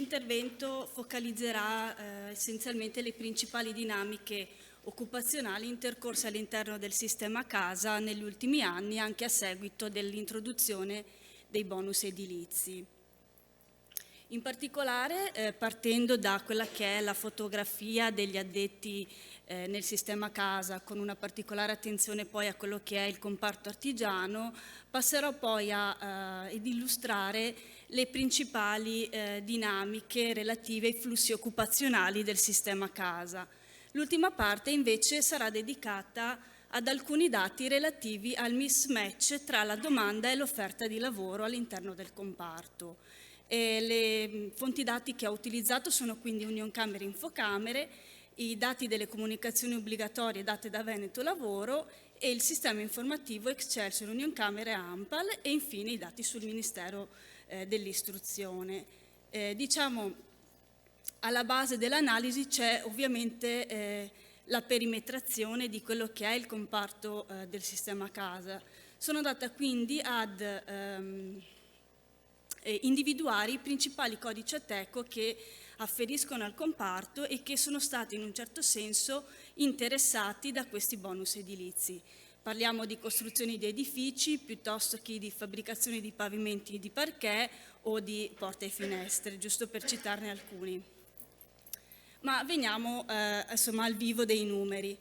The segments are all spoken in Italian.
intervento focalizzerà essenzialmente le principali dinamiche occupazionali intercorse all'interno del sistema casa negli ultimi anni, anche a seguito dell'introduzione dei bonus edilizi. In particolare, partendo da quella che è la fotografia degli addetti nel sistema casa, con una particolare attenzione poi a quello che è il comparto artigiano, passerò poi ad illustrare le principali dinamiche relative ai flussi occupazionali del sistema casa. L'ultima parte invece sarà dedicata ad alcuni dati relativi al mismatch tra la domanda e l'offerta di lavoro all'interno del comparto. Le fonti dati che ho utilizzato sono quindi Unioncamere e Infocamere, i dati delle comunicazioni obbligatorie date da Veneto Lavoro e il sistema informativo Excelsior, Unioncamere e ANPAL e infine i dati sul Ministero dell'Istruzione. Diciamo, alla base dell'analisi c'è ovviamente la perimetrazione di quello che è il comparto del sistema casa. Sono andata quindi ad individuare i principali codici Ateco che afferiscono al comparto e che sono stati in un certo senso interessati da questi bonus edilizi. Parliamo di costruzioni di edifici piuttosto che di fabbricazione di pavimenti di parquet o di porte e finestre, giusto per citarne alcuni. Ma veniamo insomma, al vivo dei numeri.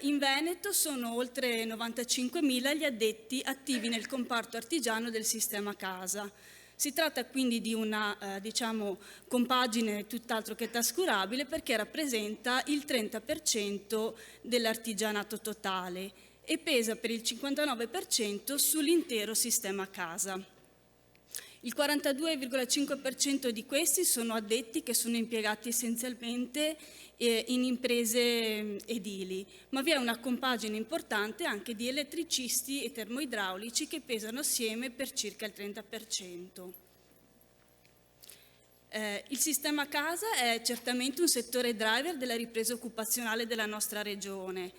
In Veneto sono oltre 95.000 gli addetti attivi nel comparto artigiano del sistema casa. Si tratta quindi di una compagine tutt'altro che trascurabile perché rappresenta il 30% dell'artigianato totale e pesa per il 59% sull'intero sistema casa. Il 42,5% di questi sono addetti che sono impiegati essenzialmente in imprese edili, ma vi è una compagine importante anche di elettricisti e termoidraulici che pesano assieme per circa il 30%. Il sistema casa è certamente un settore driver della ripresa occupazionale della nostra regione.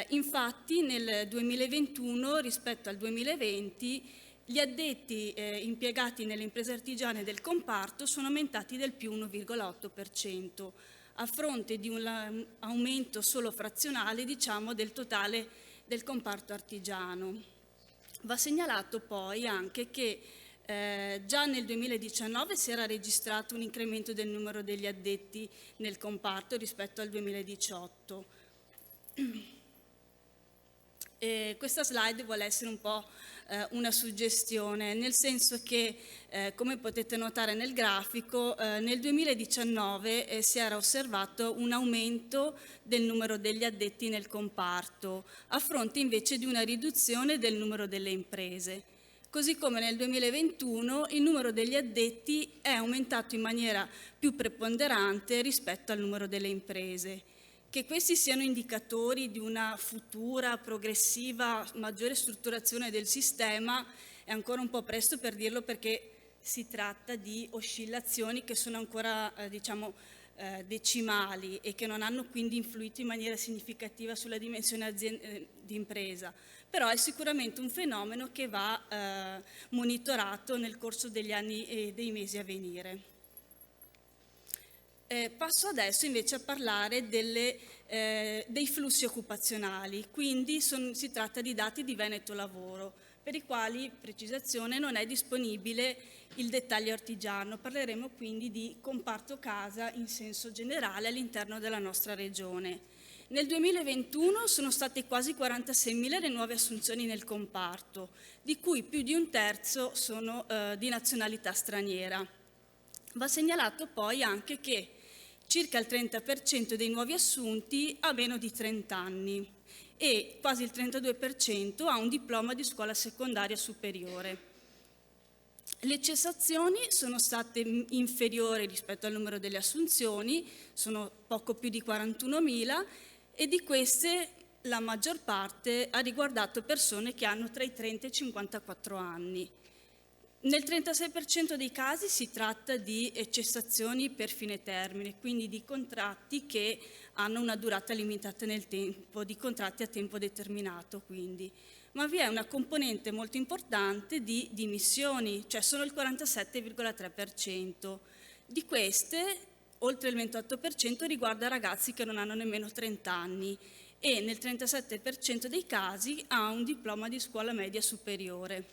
Infatti nel 2021 rispetto al 2020 gli addetti impiegati nelle imprese artigiane del comparto sono aumentati del più 1,8%, a fronte di un aumento solo frazionale, diciamo, del totale del comparto artigiano. Va segnalato poi anche che già nel 2019 si era registrato un incremento del numero degli addetti nel comparto rispetto al 2018. Questa slide vuole essere un po' una suggestione, nel senso che, come potete notare nel grafico, nel 2019 si era osservato un aumento del numero degli addetti nel comparto, a fronte invece di una riduzione del numero delle imprese. Così come nel 2021 il numero degli addetti è aumentato in maniera più preponderante rispetto al numero delle imprese. Che questi siano indicatori di una futura, progressiva, maggiore strutturazione del sistema è ancora un po' presto per dirlo perché si tratta di oscillazioni che sono ancora decimali e che non hanno quindi influito in maniera significativa sulla dimensione di impresa. Però è sicuramente un fenomeno che va monitorato nel corso degli anni e dei mesi a venire. Passo adesso invece a parlare dei flussi occupazionali, quindi si tratta di dati di Veneto Lavoro, per i quali, precisazione, non è disponibile il dettaglio artigiano. Parleremo quindi di comparto casa in senso generale all'interno della nostra regione. Nel 2021 sono state quasi 46.000 le nuove assunzioni nel comparto, di cui più di un terzo sono di nazionalità straniera. Va segnalato poi anche che circa il 30% dei nuovi assunti ha meno di 30 anni e quasi il 32% ha un diploma di scuola secondaria superiore. Le cessazioni sono state inferiori rispetto al numero delle assunzioni, sono poco più di 41.000 e di queste la maggior parte ha riguardato persone che hanno tra i 30 e i 54 anni. Nel 36% dei casi si tratta di cessazioni per fine termine, quindi di contratti che hanno una durata limitata nel tempo, di contratti a tempo determinato quindi. Ma vi è una componente molto importante di dimissioni, cioè solo il 47,3%. Di queste, oltre il 28% riguarda ragazzi che non hanno nemmeno 30 anni e nel 37% dei casi ha un diploma di scuola media superiore.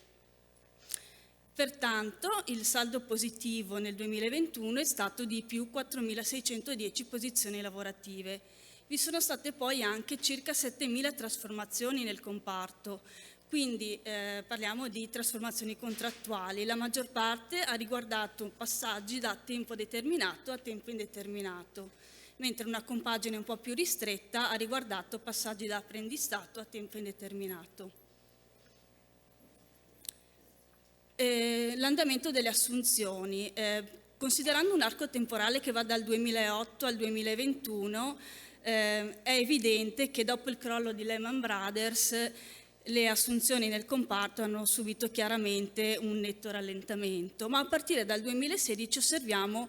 Pertanto il saldo positivo nel 2021 è stato di più 4.610 posizioni lavorative. Vi sono state poi anche circa 7.000 trasformazioni nel comparto, quindi parliamo di trasformazioni contrattuali. La maggior parte ha riguardato passaggi da tempo determinato a tempo indeterminato, mentre una compagine un po' più ristretta ha riguardato passaggi da apprendistato a tempo indeterminato. L'andamento delle assunzioni. Considerando un arco temporale che va dal 2008 al 2021, è evidente che dopo il crollo di Lehman Brothers le assunzioni nel comparto hanno subito chiaramente un netto rallentamento, ma a partire dal 2016 osserviamo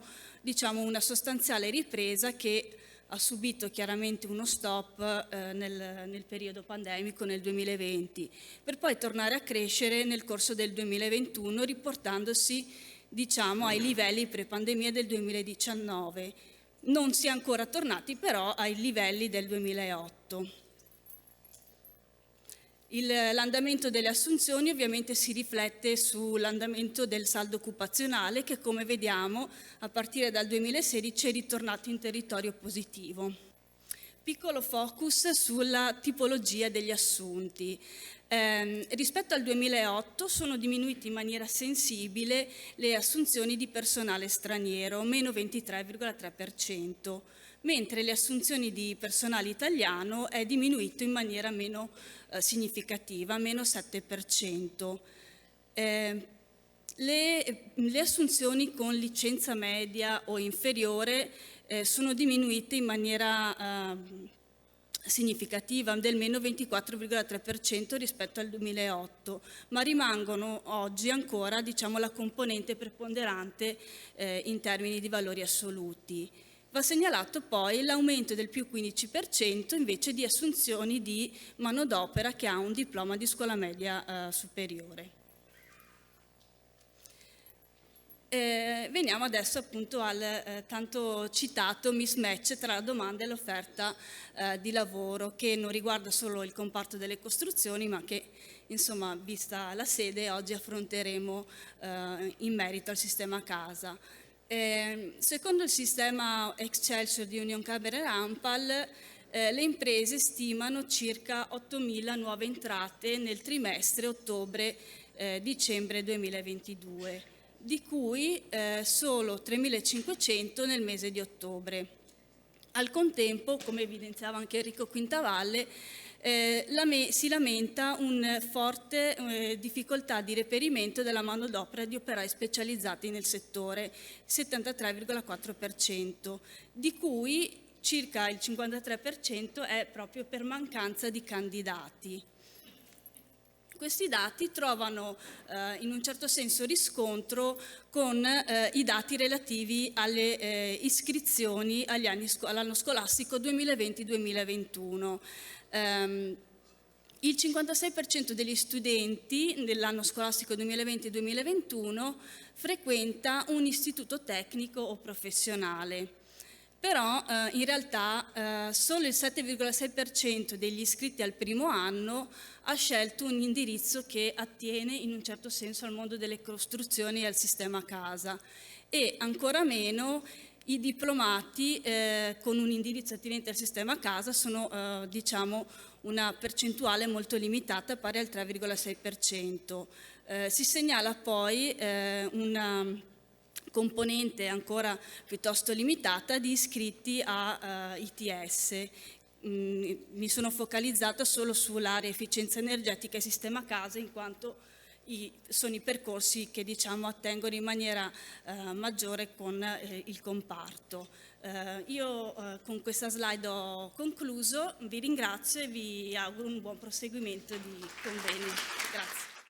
una sostanziale ripresa che ha subito chiaramente uno stop nel periodo pandemico nel 2020, per poi tornare a crescere nel corso del 2021, riportandosi ai livelli pre-pandemia del 2019. Non si è ancora tornati però ai livelli del 2008. L'andamento delle assunzioni ovviamente si riflette sull'andamento del saldo occupazionale che, come vediamo, a partire dal 2016 è ritornato in territorio positivo. Piccolo focus sulla tipologia degli assunti. Rispetto al 2008 sono diminuite in maniera sensibile le assunzioni di personale straniero, meno 23,3%, mentre le assunzioni di personale italiano è diminuito in maniera meno significativa, meno 7%. Le assunzioni con licenza media o inferiore sono diminuite in maniera significativa, del meno 24,3% rispetto al 2008, ma rimangono oggi ancora la componente preponderante in termini di valori assoluti. Va segnalato poi l'aumento del più 15% invece di assunzioni di manodopera che ha un diploma di scuola media superiore. Veniamo adesso appunto al tanto citato mismatch tra la domanda e l'offerta di lavoro, che non riguarda solo il comparto delle costruzioni, ma che, insomma, vista la sede, oggi affronteremo in merito al sistema casa. Secondo il sistema Excelsior di Unioncamere e Ampal, le imprese stimano circa 8.000 nuove entrate nel trimestre ottobre-dicembre 2022, di cui solo 3.500 nel mese di ottobre. Al contempo, come evidenziava anche Enrico Quintavalle, si lamenta una forte difficoltà di reperimento della manodopera di operai specializzati nel settore, 73,4%, di cui circa il 53% è proprio per mancanza di candidati. Questi dati trovano in un certo senso riscontro con i dati relativi alle iscrizioni all'anno scolastico 2020-2021. Il 56% degli studenti nell'anno scolastico 2020-2021 frequenta un istituto tecnico o professionale. Però in realtà solo il 7,6% degli iscritti al primo anno ha scelto un indirizzo che attiene in un certo senso al mondo delle costruzioni e al sistema casa, e ancora meno i diplomati con un indirizzo attinente al sistema casa sono una percentuale molto limitata, pari al 3,6%. Si segnala poi una componente ancora piuttosto limitata di iscritti a ITS. Mi sono focalizzata solo sull'area efficienza energetica e sistema casa, in quanto sono i percorsi che attengono in maniera maggiore con il comparto. Io con questa slide ho concluso, vi ringrazio e vi auguro un buon proseguimento di convegno. Grazie.